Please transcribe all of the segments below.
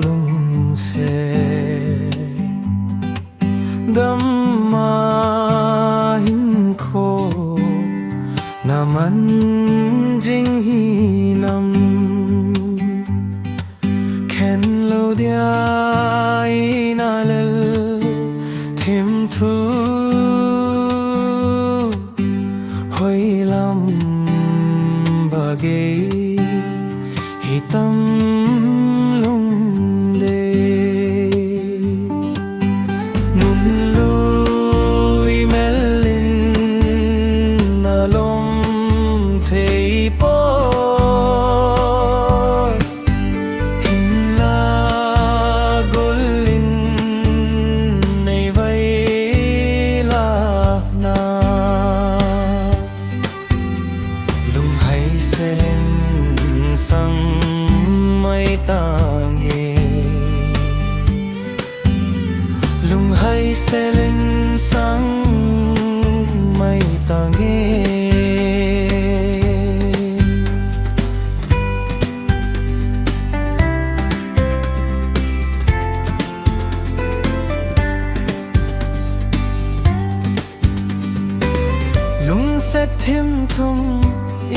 lung se dam ma hin kho naman jing hi nam khen lo dia na lel thêm thu hoi lam bage hitam lung de nun lui melin alom thei po hinla golin nei vai la na lung hai selen sang mai tange lung hai selen sang mai tange lung se thêm thum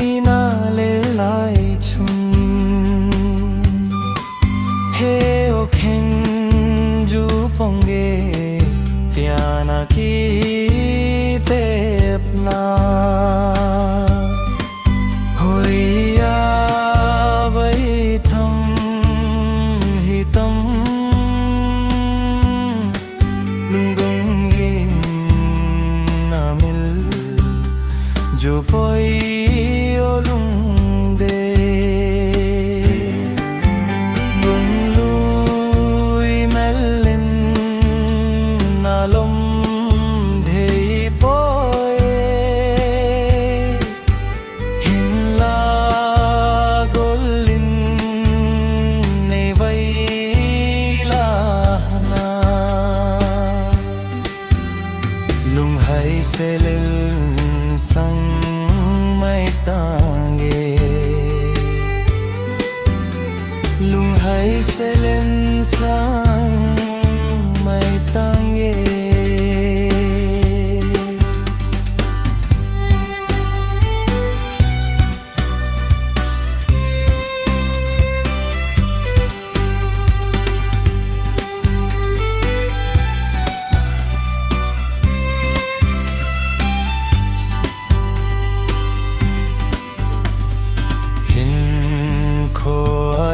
ina le lai chung he o khen ju ponge tiana ki tep na hoi ya bai tham hitam lung gung in na mil jo poi o lung de lung lui melin na lom dhei poi hin la golin nei vai la na lung hai selil sang mai tange lung hai selen sang mai tange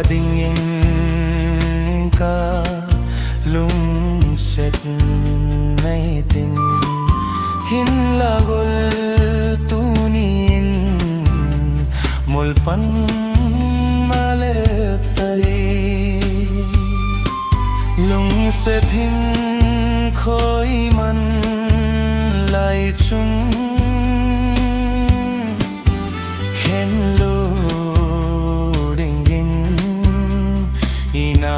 ding in ka lung set nay tin hin la gol tunin mol pan male tari lung set hin khoi man lai chung khen lo ina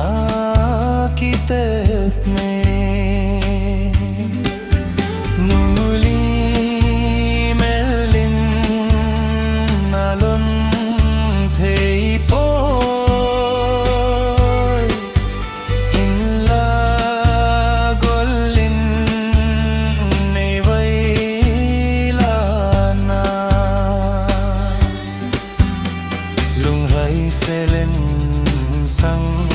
kitep me nunuli melin alon thei poi hinla golin nei vai la na lung hai selen sang